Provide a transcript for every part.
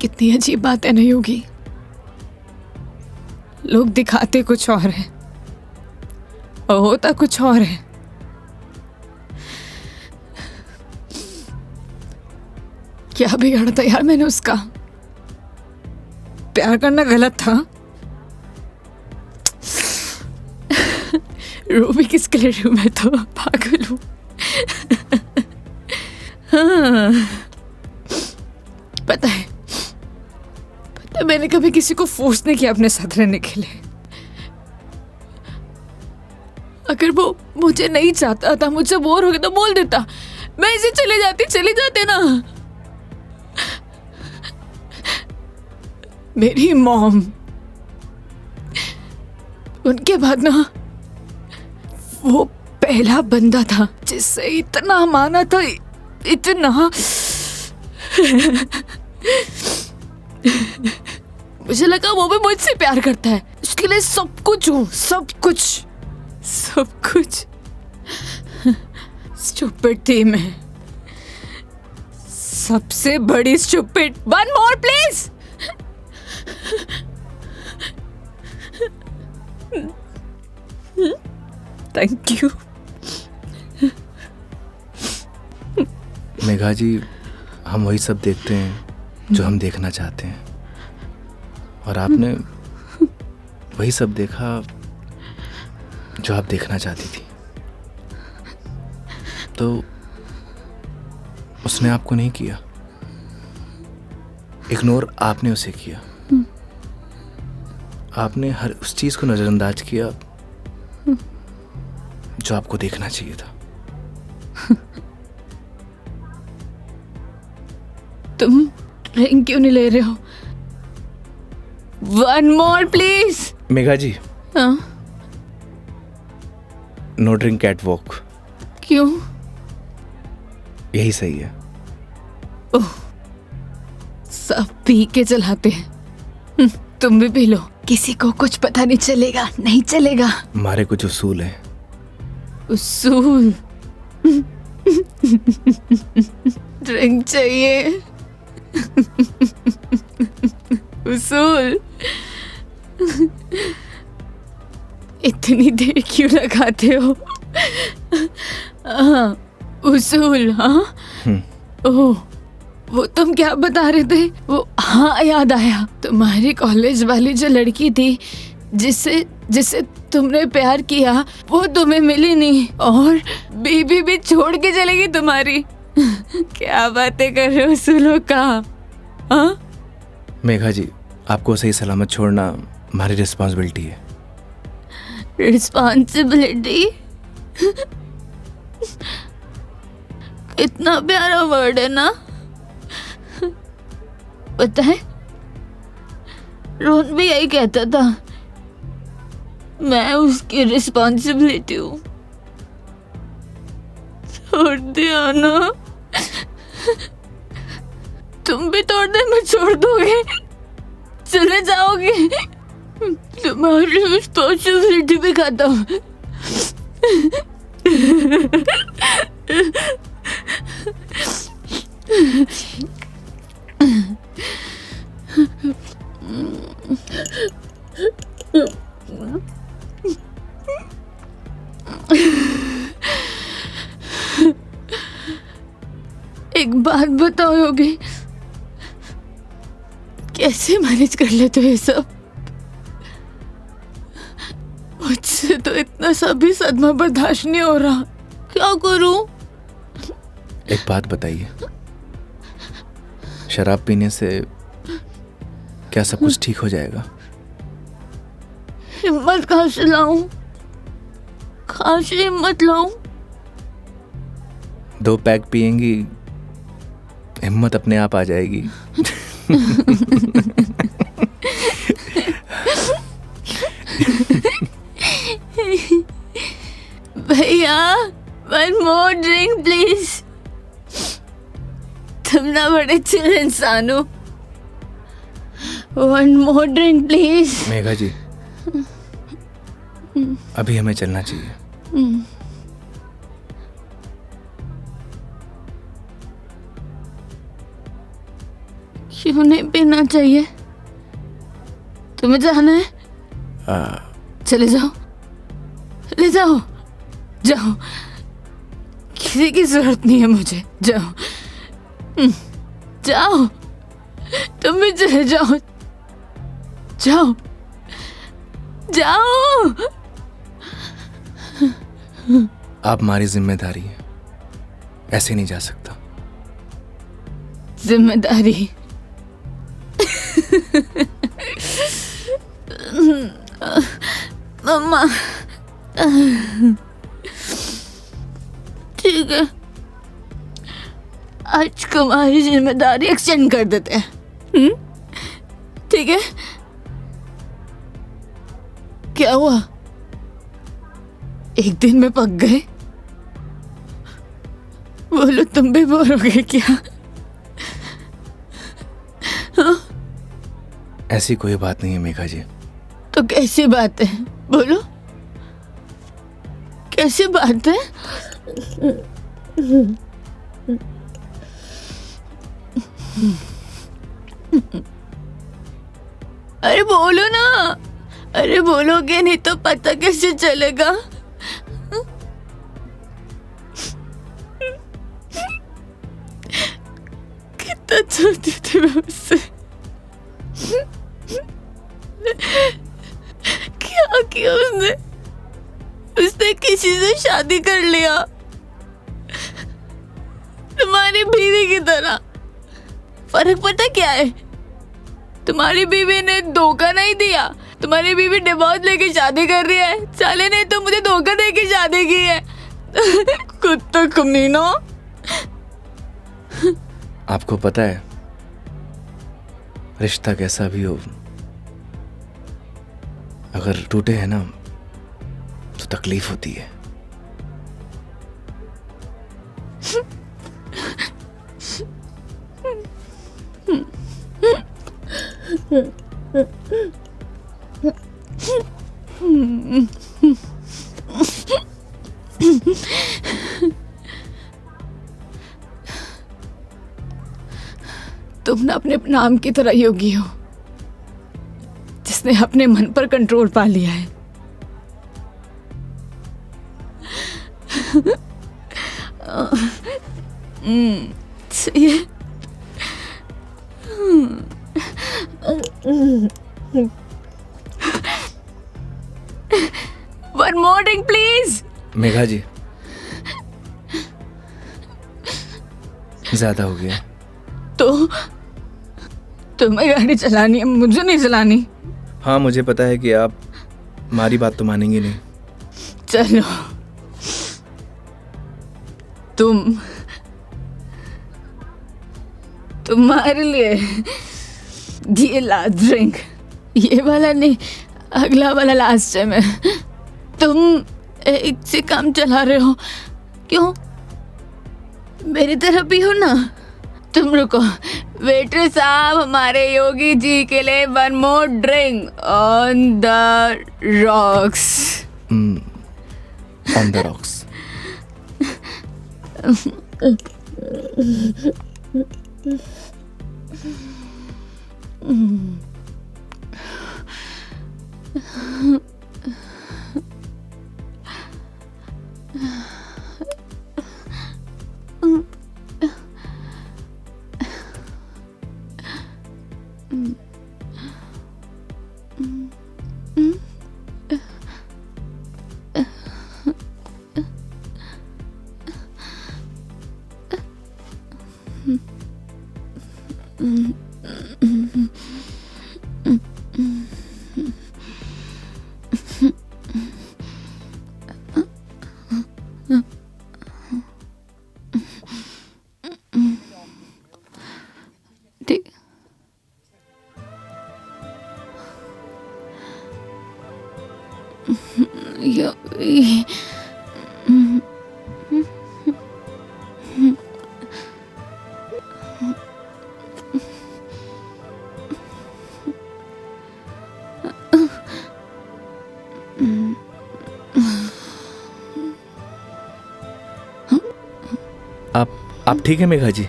कितनी अजीब बात है नहीं होगी। लोग दिखाते कुछ और है और होता कुछ और है। क्या बिगाड़ा था यार मैंने उसका? प्यार करना गलत था। रो भी किसके लिए रही हूं, मैं तो पागल हूं। हाँ, पता है मैंने कभी किसी को फोर्स नहीं किया अपने साथ रहने के लिए। अगर वो मुझे नहीं चाहता था, मुझे बोर हो गया तो बोल देता, मैं इसे चले जाते ना। मेरी मॉम, उनके बाद ना वो पहला बंदा था जिससे इतना माना था, इतना। मुझे लगा वो भी मुझसे प्यार करता है, उसके लिए सब कुछ हूँ, सब कुछ। स्टूपिड थी मैं, सबसे बड़ी stupid. One more please. Thank you. Megha ji, हम वही सब देखते हैं जो हम देखना चाहते हैं, और आपने वही सब देखा जो आप देखना चाहती थी। तो उसने आपको नहीं किया, इग्नोर आपने उसे किया। आपने हर उस चीज को नजरअंदाज किया जो आपको देखना चाहिए था। तुम ड्रिंक क्यों नहीं ले रहे हो? One more please. Megha ji, हाँ? No drink at walk. क्यों? यही सही है। ओह, सब पी के चलाते हैं। तुम भी पी लो, किसी को कुछ पता नहीं चलेगा। नहीं चलेगा। हमारे कुछ उसूल हैं। उसूल? ड्रिंक चाहिए। उसूल? इतनी देर क्यों लगाते हो? हाँ, उसूल। हाँ, ओह, वो तुम क्या बता रहे थे? वो, हाँ याद आया, तुम्हारी कॉलेज वाली जो लड़की थी जिससे तुमने प्यार किया, वो तुम्हें मिली नहीं और बीबी भी छोड़ के चलेगी तुम्हारी। क्या बातें कर रहे हो उसूलों का? हाँ? मेघा जी, आपको सही सलामत छोड़ना हमारी रिस्पॉन्सिबिलिटी है। रिस्पॉन्सिबिलिटी? इतना प्यारा वर्ड है ना। पता है, रोहन भी यही कहता था, मैं उसकी रिस्पॉन्सिबिलिटी हूँ। छोड़ दिया ना? तुम भी थोड़े में छोड़ दोगे, चले जाओगे, तुम्हारी रिस्पॉन्सिबिलिटी भी खत्म। एक बात बताओ योगी, कैसे मैनेज कर लेते हो ये सब? मुझसे तो इतना सभी सदमा बर्दाश्त नहीं हो रहा, क्या करूं? एक बात बताइए, शराब पीने से क्या सब कुछ ठीक हो जाएगा? हिम्मत कहाँ से लाऊं? कहाँ से हिम्मत लाऊं? 2 पैक पिएंगी, हिम्मत अपने आप आ जाएगी। भैया, वन मोर ड्रिंक प्लीज। तुम ना बड़े चिल इंसान हो। One more drink please. Megha ji, अभी हमें चलना चाहिए। क्यों नहीं पीना चाहिए? तुम्हें जाना है? चले जाओ, ले जाओ, जाओ, किसी की जरूरत नहीं है मुझे। जाओ, जाओ, तुम भी चले जाओ, जाओ, जाओ। आप हमारी जिम्मेदारी है, ऐसे नहीं जा सकता। जिम्मेदारी? मम्मा, ठीक है, आज तुम्हारी जिम्मेदारी एक्सटेंड कर देते हैं। ठीक है? क्या हुआ? एक दिन में पक गए? बोलो, तुम भी बोर हो गए क्या? ऐसी कोई बात नहीं है मेघा जी। तो कैसी बात है? बोलो, कैसी बात है? अरे बोलो ना, अरे बोलोगे नहीं तो पता कैसे चलेगा? कितना चाहती थी मैं उससे, क्या किया उसने? उसने किसी से शादी कर लिया, तुम्हारी बीवी की तरह। फर्क पता क्या है? तुम्हारी बीवी ने धोखा नहीं दिया, तुम्हारी बीवी डिवोर्स लेके शादी कर रही है। साले ने तो मुझे धोखा देके शादी की है। कुत्ता कमीना। आपको पता है, रिश्ता कैसा भी हो, अगर टूटे हैं ना तो तकलीफ होती है। तुम ना अपने नाम की तरह योगी हो, जिसने अपने मन पर कंट्रोल पा लिया है। सही है। One more drink, please. Megha जी, ज्यादा हो गया। तो तुम्हें गाड़ी चलानी है, मुझे नहीं चलानी। हाँ, मुझे पता है कि आप हमारी बात तो मानेंगे नहीं। चलो, तुम्हारे लिए ये लास्ट ड्रिंक, ये वाला नहीं, अगला वाला लास्ट टाइम है। तुम एक से काम चला रहे हो, क्यों? मेरी तरह भी हो ना। तुम रुको, वेटर साहब, हमारे योगी जी के लिए one more drink on the rocks. On the rocks. आप ठीक है मेघा जी?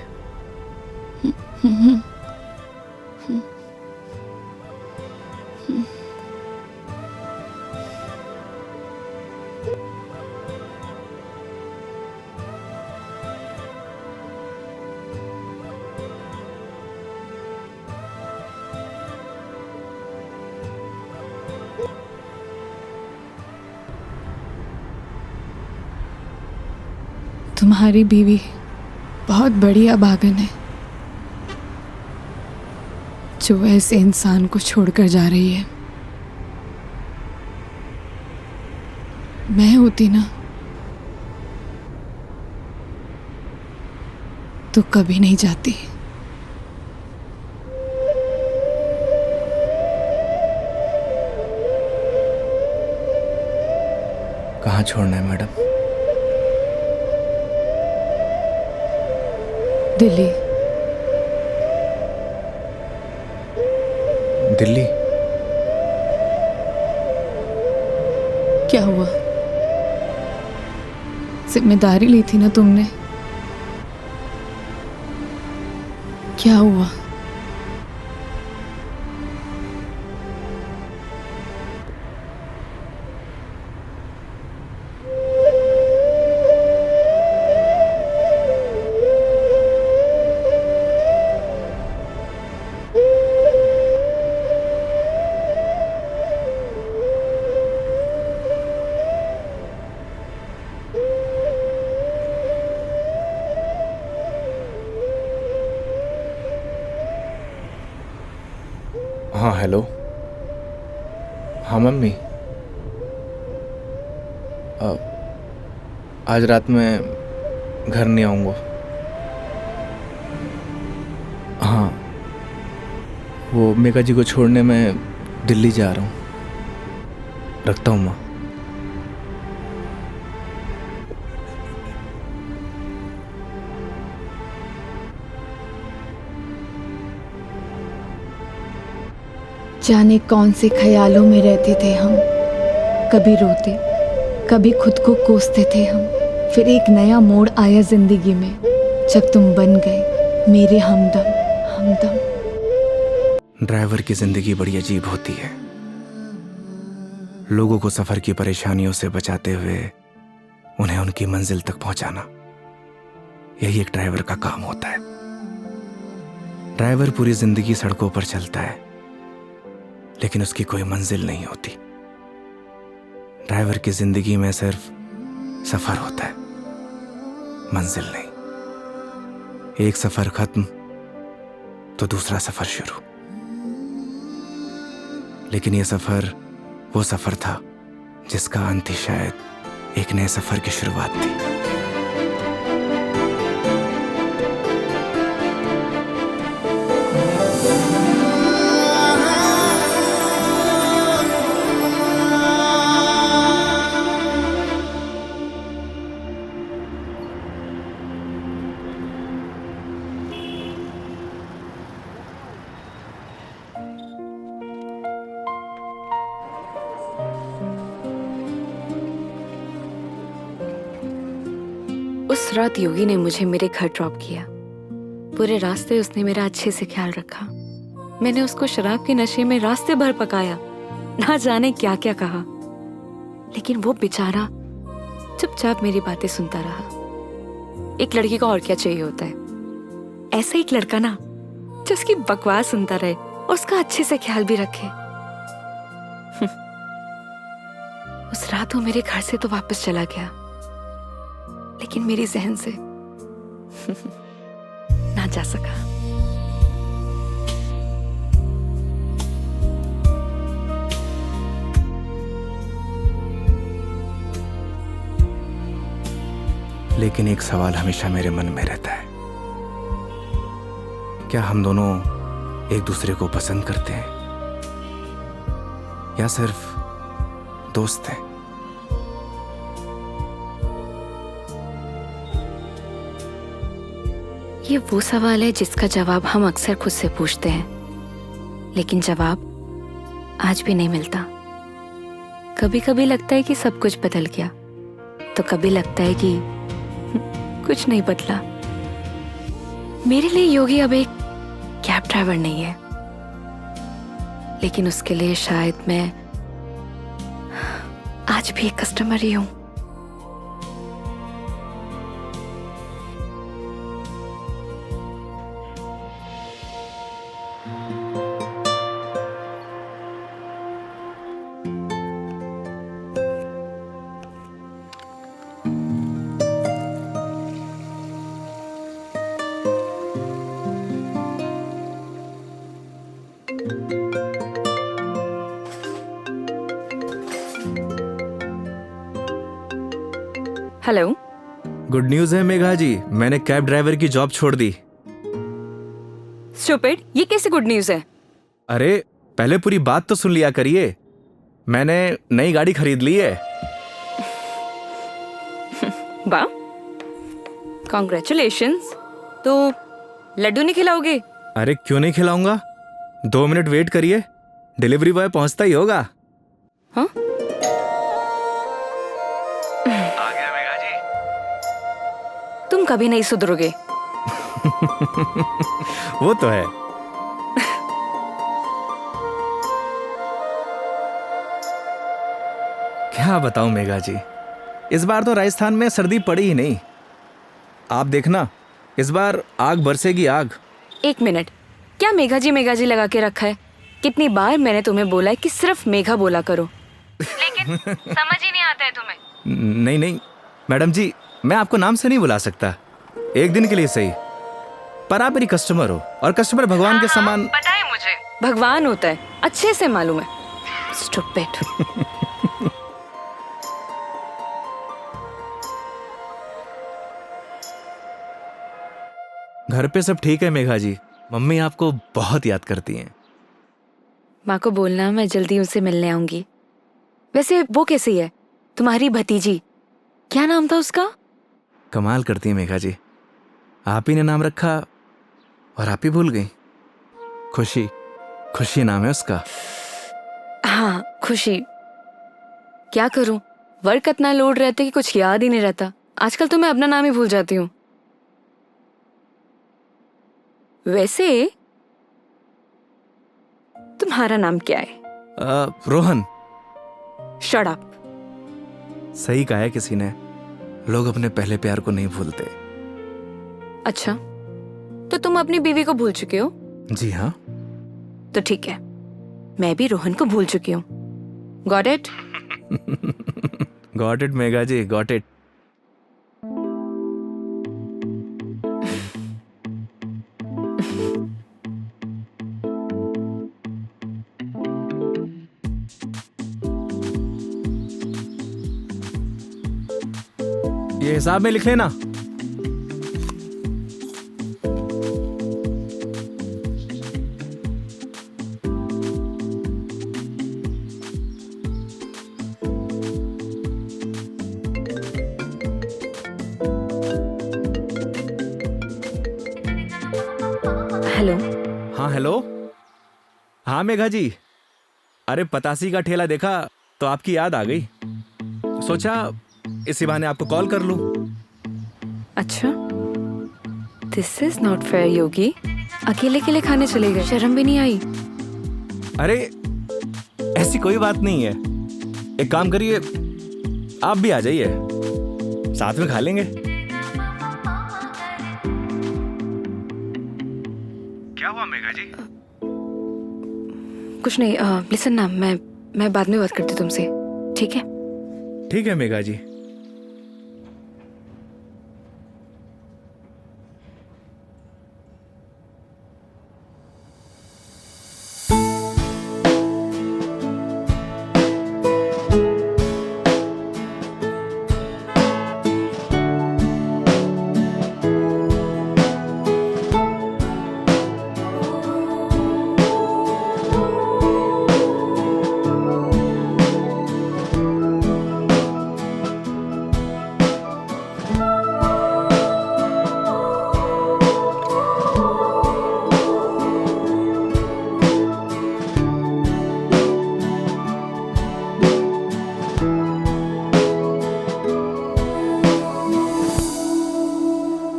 तुम्हारी बीवी बहुत बड़ी अभागन है जो ऐसे इंसान को छोड़कर जा रही है। मैं होती ना तो कभी नहीं जाती। कहाँ छोड़ना है मैडम? दिल्ली। दिल्ली? क्या हुआ? जिम्मेदारी ली थी ना तुमने। क्या हुआ? हाँ हेलो। हाँ मम्मी, आज रात में घर नहीं आऊँगा। हाँ, वो मेघा जी को छोड़ने मैं दिल्ली जा रहा हूँ। रखता हूँ माँ। जाने कौन से ख्यालों में रहते थे हम। कभी रोते, कभी खुद को कोसते थे हम। फिर एक नया मोड़ आया जिंदगी में जब तुम बन गए मेरे हमदम। हमदम। ड्राइवर की जिंदगी बड़ी अजीब होती है। लोगों को सफर की परेशानियों से बचाते हुए उन्हें उनकी मंजिल तक पहुंचाना, यही एक ड्राइवर का काम होता है। ड्राइवर पूरी जिंदगी सड़कों पर चलता है, लेकिन उसकी कोई मंजिल नहीं होती। ड्राइवर की जिंदगी में सिर्फ सफर होता है, मंजिल नहीं। एक सफर खत्म तो दूसरा सफर शुरू। लेकिन यह सफर वो सफर था जिसका अंत ही शायद एक नए सफर की शुरुआत थी। उस रात योगी ने मुझे मेरे घर ड्रॉप किया। पूरे रास्ते उसने मेरा अच्छे से ख्याल रखा। मैंने उसको शराब के नशे में रास्ते भर पकाया, ना जाने क्या क्या कहा, लेकिन वो बेचारा चुपचाप मेरी बातें सुनता रहा। एक लड़की को और क्या चाहिए होता है? ऐसा एक लड़का ना जो उसकी बकवास सुनता रहे और उसका अच्छे से ख्याल भी रखे। उस रात वो मेरे घर से तो वापस चला गया, लेकिन मेरी जहन से ना जा सका। लेकिन एक सवाल हमेशा मेरे मन में रहता है, क्या हम दोनों एक दूसरे को पसंद करते हैं या सिर्फ दोस्त हैं? ये वो सवाल है जिसका जवाब हम अक्सर खुद से पूछते हैं, लेकिन जवाब आज भी नहीं मिलता। कभी कभी लगता है कि सब कुछ बदल गया, तो कभी लगता है कि कुछ नहीं बदला। मेरे लिए योगी अब एक कैब ड्राइवर नहीं है, लेकिन उसके लिए शायद मैं आज भी एक कस्टमर ही हूं। हेलो। गुड न्यूज है मेघा जी, मैंने कैब ड्राइवर की जॉब छोड़ दी। स्टूपिड, ये कैसे गुड न्यूज है? अरे पहले पूरी बात तो सुन लिया करिए। मैंने नई गाड़ी खरीद ली है। वाह, कॉन्ग्रेचुलेशंस। तो लड्डू नहीं खिलाओगे? अरे क्यों नहीं खिलाऊंगा, 2 मिनट वेट करिए, डिलीवरी बॉय पहुंचता ही होगा। हाँ? आ गया मेघा जी। तुम कभी नहीं सुधरोगे। वो तो है। क्या बताऊं मेघा जी, इस बार तो राजस्थान में सर्दी पड़ी ही नहीं। आप देखना, इस बार आग बरसेगी आग। 1 मिनट, क्या मेघा जी लगा के रखा है? कितनी बार मैंने तुम्हें बोला है कि सिर्फ मेघा बोला करो, लेकिन समझ ही नहीं आता है तुम्हें। नहीं नहीं मैडम जी, मैं आपको नाम से नहीं बुला सकता, एक दिन के लिए सही, पर आप मेरी कस्टमर हो और कस्टमर भगवान के समान। पता है मुझे भगवान होता है, अच्छे से मालूम है। स्टूपिड। घर पे सब ठीक है मेघा जी, मम्मी आपको बहुत याद करती हैं। माँ को बोलना मैं जल्दी उनसे मिलने आऊंगी। वैसे वो कैसी है, तुम्हारी भतीजी? क्या नाम था उसका? कमाल करती हैं मेघा जी, आप ही ने नाम रखा और आप ही भूल गई। खुशी, खुशी नाम है उसका। हाँ, खुशी। क्या करूं, वर्क इतना लोड रहता है कि कुछ याद ही नहीं रहता। आजकल तो मैं अपना नाम ही भूल जाती हूँ। वैसे तुम्हारा नाम क्या है? रोहन। Shut up. सही कहा है किसी ने, लोग अपने पहले प्यार को नहीं भूलते। अच्छा, तो तुम अपनी बीवी को भूल चुके हो? जी हाँ। तो ठीक है, मैं भी रोहन को भूल चुकी हूँ। Got it? Got it Megha ji, got it. ये हिसाब में लिख लेना। हेलो। हाँ हेलो। हाँ मेघा जी, अरे पतासी का ठेला देखा तो आपकी याद आ गई, सोचा इसी बहाने आपको कॉल कर लूं। अच्छा, दिस इज नॉट फेयर योगी। अकेले अकेले खाने चले गए, शर्म भी नहीं आई? अरे ऐसी कोई बात नहीं है, एक काम करिए, आप भी आ जाइए, साथ में खा लेंगे। क्या हुआ मेघा जी? कुछ नहीं। लिसन ना, मैं बाद में बात करती हूँ तुमसे, ठीक है? ठीक है मेघा जी।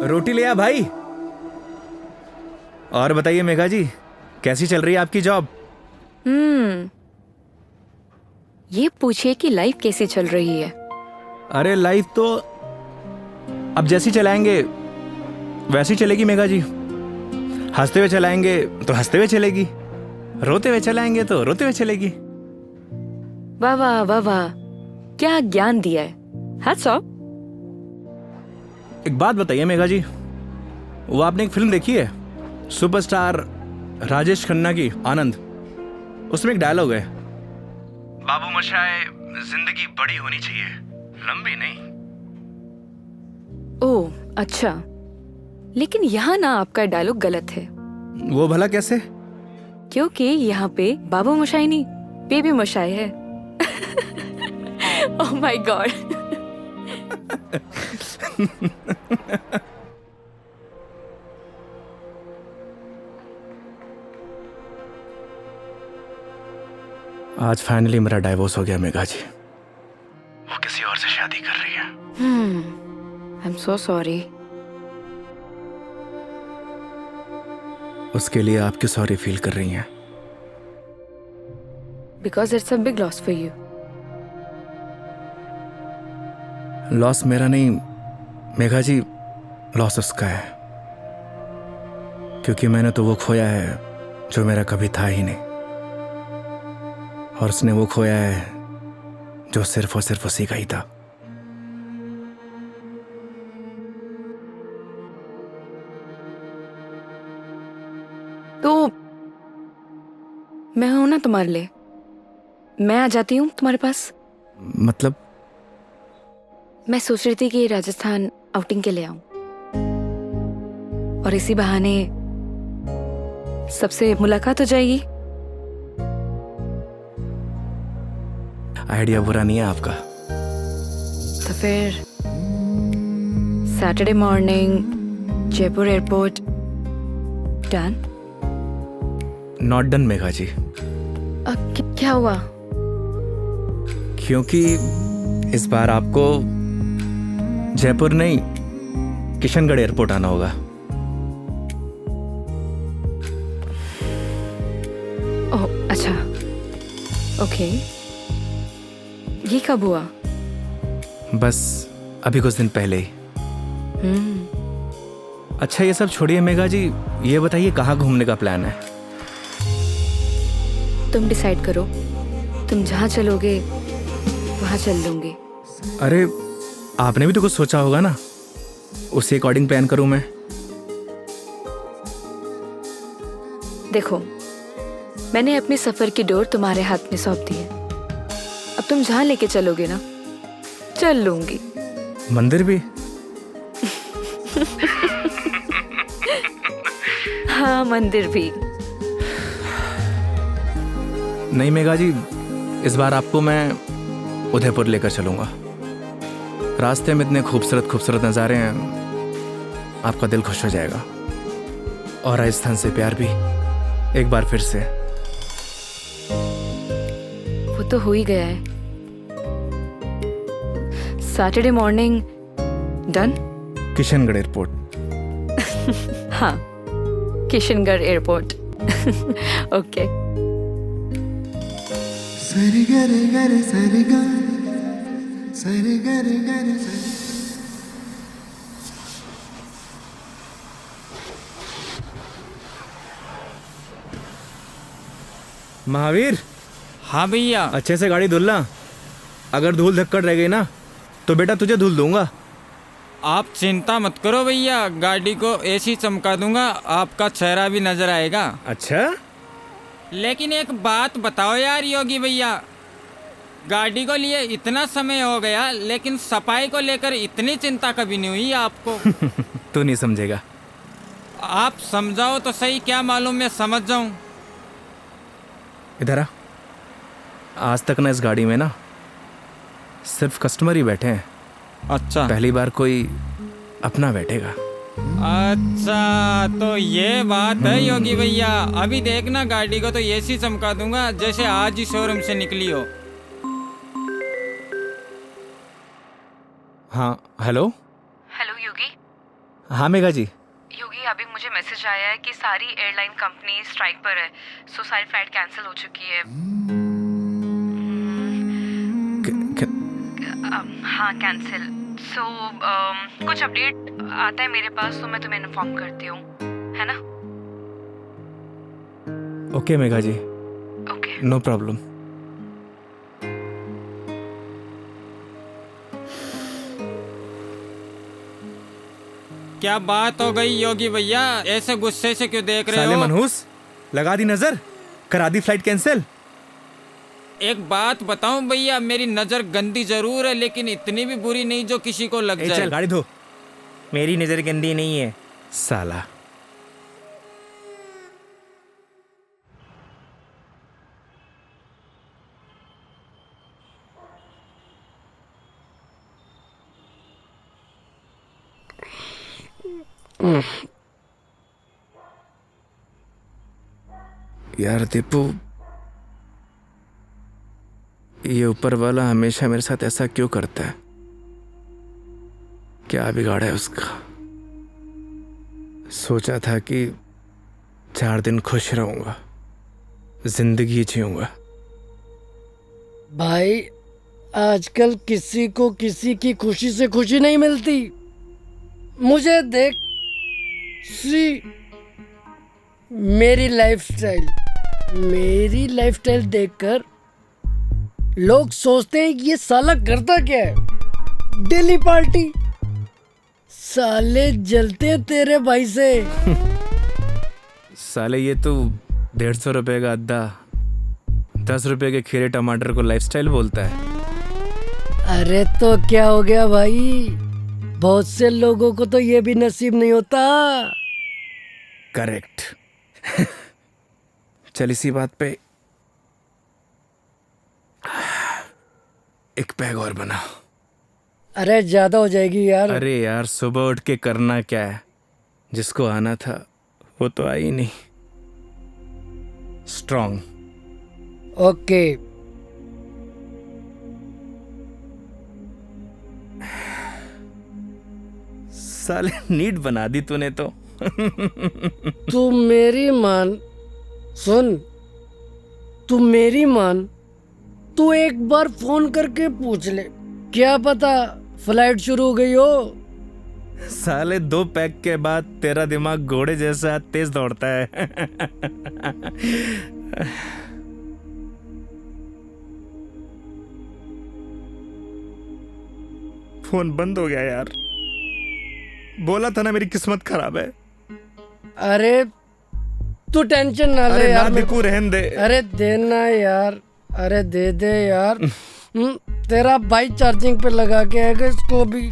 रोटी ले आ भाई। और बताइए मेघा जी, कैसी चल रही है आपकी जॉब? ये पूछिए कि लाइफ कैसी चल रही है। अरे लाइफ तो अब जैसी चलाएंगे वैसी चलेगी मेघा जी। हंसते हुए चलाएंगे तो हंसते हुए चलेगी, रोते हुए चलाएंगे तो रोते हुए चलेगी। वाह वाह वाह वाह, क्या ज्ञान दिया है। Hats off. एक बात बताइए मेघा जी, वो आपने एक फिल्म देखी है सुपरस्टार राजेश खन्ना की, आनंद? उसमें एक डायलॉग है, बाबू मोशाय, जिंदगी बड़ी होनी चाहिए, लंबी नहीं। अच्छा, लेकिन यहाँ ना आपका डायलॉग गलत है, वो भला कैसे? क्योंकि यहाँ पे बाबू मोशाई नहीं, बेबी मोशाई है। Oh my God. आज फाइनली मेरा डाइवोर्स हो गया मेघा जी। वो किसी और से शादी कर रही है। I am so sorry. उसके लिए आप क्यों सॉरी फील कर रही हैं? Because it's a big loss for you. Loss मेरा नहीं मेघा जी, लॉस उसका है, क्योंकि मैंने तो वो खोया है जो मेरा कभी था ही नहीं, और उसने वो खोया है जो सिर्फ और सिर्फ उसी का ही था। तो मैं हूं ना तुम्हारे लिए, मैं आ जाती हूँ तुम्हारे पास। मतलब? मैं सोच रही थी कि राजस्थान आउटिंग के लिए आऊं, और इसी बहाने सबसे मुलाकात हो जाएगी। आइडिया बुरा नहीं है आपका। तो फिर Saturday morning Jaipur airport. Done? Not done Megha ji. क्या हुआ? क्योंकि इस बार आपको जयपुर नहीं, किशनगढ़ एयरपोर्ट आना होगा। ओह अच्छा, ओके। ये कब हुआ? बस अभी कुछ दिन पहले ही। अच्छा ये सब छोड़िए मेघा जी, ये बताइए कहाँ घूमने का प्लान है? तुम डिसाइड करो, तुम जहाँ चलोगे वहाँ चल लूंगी। अरे आपने भी तो कुछ सोचा होगा ना, उसी अकॉर्डिंग प्लान करूं मैं। देखो, मैंने अपने सफर की डोर तुम्हारे हाथ में सौंप दी है। अब तुम जहाँ लेके चलोगे ना, चल लूंगी। मंदिर भी? हाँ, मंदिर भी। नहीं मेघा जी, इस बार आपको मैं उदयपुर लेकर चलूंगा। रास्ते में इतने खूबसूरत खूबसूरत नज़ारे हैं, आपका दिल खुश हो जाएगा। और राजस्थान से प्यार भी एक बार फिर से। वो तो हो ही गया है। Saturday morning. Done? Kishangarh airport. हाँ, किशनगढ़ एयरपोर्ट। ओके। सरे गरे गरे सरे गरे सरे गरे गरे सरे। महावीर। हाँ भैया। अच्छे से गाड़ी धुलना, अगर धूल धक्कड़ रह गई ना तो बेटा तुझे धुल दूंगा। आप चिंता मत करो भैया, गाड़ी को ऐसी चमका दूंगा, आपका चेहरा भी नजर आएगा। अच्छा? लेकिन एक बात बताओ यार योगी भैया, गाड़ी को लिए इतना समय हो गया लेकिन सफाई को लेकर इतनी चिंता कभी नहीं हुई आपको। तू नहीं समझेगा। आप समझाओ तो सही, क्या मालूम मैं समझ जाऊं। इधर आ। आज तक ना इस गाड़ी में ना सिर्फ कस्टमर ही बैठे हैं। अच्छा, पहली बार कोई अपना बैठेगा। अच्छा तो ये बात है योगी भैया। अभी देखना, गाड़ी को तो ऐसी चमका दूंगा जैसे आज ही शोरूम से निकली हो। हाँ हेलो। हेलो योगी। हाँ मेघा जी। योगी, अभी मुझे मैसेज आया है कि सारी एयरलाइन कंपनी स्ट्राइक पर है, सो सारी फ्लाइट कैंसिल हो चुकी है। हाँ, कैंसिल। सो कुछ अपडेट आता है मेरे पास तो मैं तुम्हें इन्फॉर्म करती हूँ, है ना? Okay Megha ji, okay. No problem. क्या बात हो गई योगी भैया, ऐसे गुस्से से क्यों देख रहे साले हो? मनहूस, लगा दी नजर, करा दी फ्लाइट कैंसिल। एक बात बताऊं भैया, मेरी नजर गंदी जरूर है लेकिन इतनी भी बुरी नहीं जो किसी को लग ए, जाए। चल गाड़ी धो। मेरी नजर गंदी नहीं है साला। यार दीपू, ये ऊपर वाला हमेशा मेरे साथ ऐसा क्यों करता है? क्या बिगाड़ा है उसका? सोचा था कि 4 दिन खुश रहूंगा, जिंदगी जीऊंगा। भाई आजकल किसी को किसी की खुशी से खुशी नहीं मिलती। मुझे देख, सी मेरी लाइफस्टाइल देखकर लोग सोचते हैं कि ये साला करता क्या है। डेली पार्टी, साले जलते हैं तेरे भाई से। साले ये तो 150 रुपए का अद्दा 10 रुपए के खीरे टमाटर को लाइफस्टाइल बोलता है। अरे तो क्या हो गया भाई, बहुत से लोगों को तो ये भी नसीब नहीं होता। करेक्ट। चल इसी बात पे एक पैग और बना। अरे ज्यादा हो जाएगी यार। अरे यार, सुबह उठ के करना क्या है? जिसको आना था वो तो आई नहीं। स्ट्रॉन्ग। ओके। साले नीट बना दी तूने तो। तू मेरी मान, सुन, तू मेरी मान, तू एक बार फोन करके पूछ ले, क्या पता फ्लाइट शुरू हो गई हो। साले 2 पैक के बाद तेरा दिमाग घोड़े जैसा तेज दौड़ता है। फोन बंद हो गया यार। बोला था ना मेरी किस्मत खराब है। अरे तू टेंशन ना ले अरे यार। ना दिकू, रहन दे। अरे देना यार, अरे दे दे यार। तेरा भाई चार्जिंग पे लगा के आएगा इसको भी।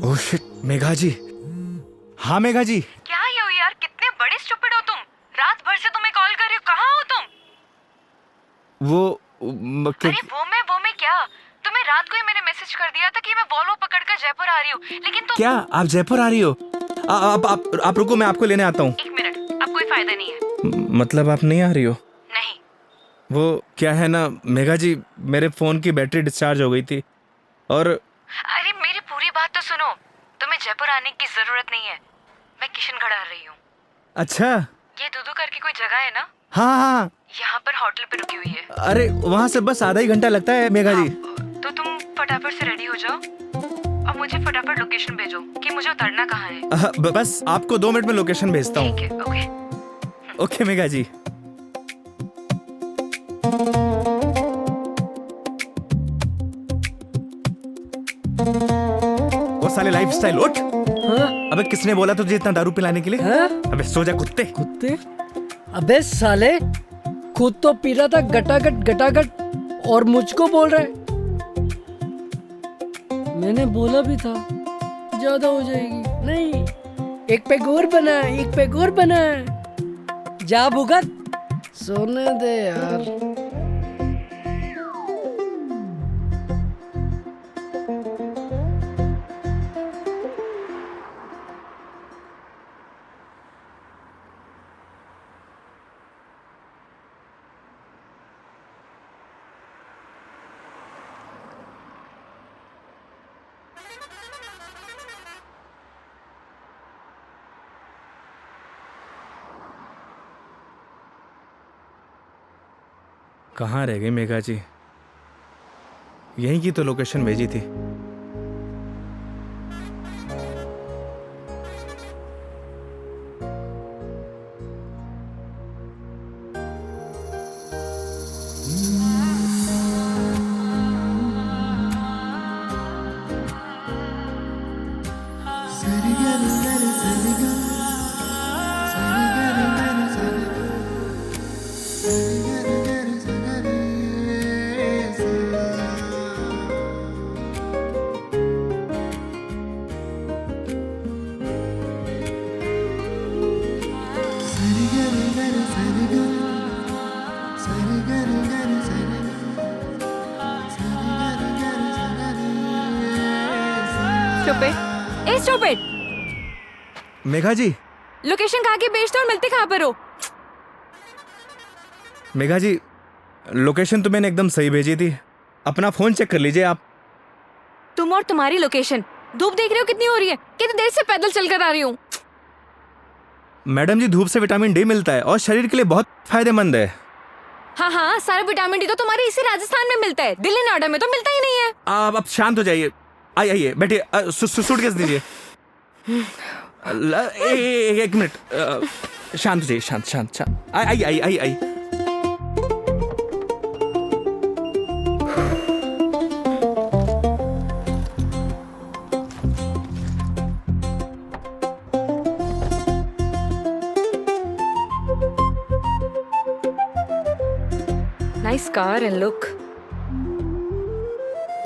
Oh shit, Megha ji. हाँ मेघा जी। क्या ये हो यार, कितने बड़े स्टूपिड हो तुम। रात भर से तुम्हें कॉल कर रही हूँ, कहाँ हो तुम? अरे वो मैं क्या, तुम्हें रात को ही मैंने मैसेज कर दिया था कि मैं वॉल्वो पकड़कर जयपुर आ रही हूँ, लेकिन तुम। क्या आप जयपुर आ रही हो? आप रुको, मैं आपको लेने आता हूँ। 1 मिनट, अब कोई फायदा नहीं है। मतलब आप नहीं आ रही हो? नहीं। वो क्या है ना मेघा जी, मेरे फोन की बैटरी डिस्चार्ज हो गई थी और। अरे मेरी पूरी बात तो सुनो, तुम्हें जयपुर आने की जरूरत नहीं है। मैं किशनगढ़ आ रही हूँ। अच्छा। ये दूधू करके कोई जगह है ना? हाँ हाँ। यहाँ पर होटल पे रुकी हुई है। अरे वहाँ से बस आधा ही घंटा लगता है मेघा जी। तो तुम फटाफट से रेडी हो जाओ और मुझे फटाफट लोकेशन भेजो कि मुझे उतरना कहाँ है। बस आपको 2 मिनट में लोकेशन भेजता हूँ। ठीक है, ओके। ओके मेघा जी। वो साले लाइफस्टाइल, उठ। हाँ? अबे किसने बोला तुझे इतना दारू पिलाने के लिए? हाँ? अबे सो जा कुत्ते। कुत्ते? अबे साले, खुद तो पी रहा था गटागट और मुझको बोल रहा है। मैंने बोला भी था ज्यादा हो जाएगी। नहीं, एक पैक और बना, एक पैक और बना। जा भुगत, सोने दे यार। कहाँ रह गई मेघा जी? यहीं की तो लोकेशन भेजी थी। स्टूपिड मेघा जी, लोकेशन कहाँ की भेज दो और मिलते कहाँ पर हो? मेघा जी, लोकेशन तो मैंने एकदम सही भेजी थी। अपना फोन चेक कर लीजिए आप। तुम और तुम्हारी लोकेशन। धूप देख रहे हो कितनी हो रही है? कितनी देर से पैदल चलकर आ रही हूँ। मैडम जी, धूप से विटामिन डी मिलता है और शरीर के लिए बहुत फायदेमंद है। हाँ हाँ, सारा विटामिन डी तो तुम्हारे इसी राजस्थान में मिलता है, दिल्ली नोएडा में तो मिलता ही नहीं है। आप अब शांत हो जाइए। आइए बैठिए। सूटकेस दीजिए। एक मिनट, शांत हो जाइए। शांत शांत शांत। आई। Nice car and look.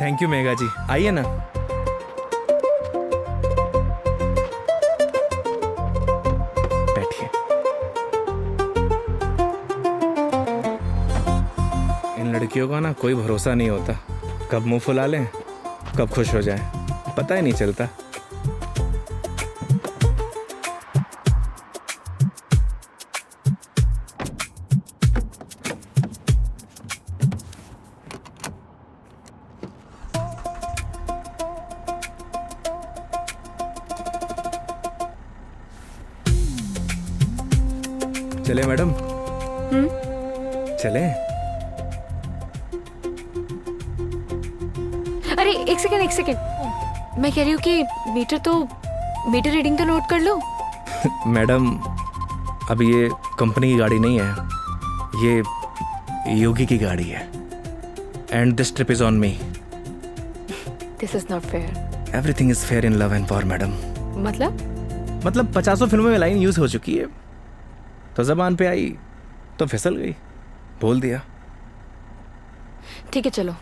Thank you Megha ji. आइए ना। बैठिए। इन लड़कियों का ना कोई भरोसा नहीं होता, कब मुंह फुला लें कब खुश हो जाए, पता ही नहीं चलता। चले मैडम? चले? अरे एक सेकेंड, मैं कह रही हूँ कि मीटर रीडिंग तो नोट कर लो। मैडम, अब ये कंपनी की गाड़ी नहीं है, ये योगी की गाड़ी है। And this trip is on me. This is not fair. Everything is fair in love and war madam. मतलब 50 फिल्मों में लाइन यूज हो चुकी है, तो जबान पे आई तो फिसल गई, बोल दिया। ठीक है चलो।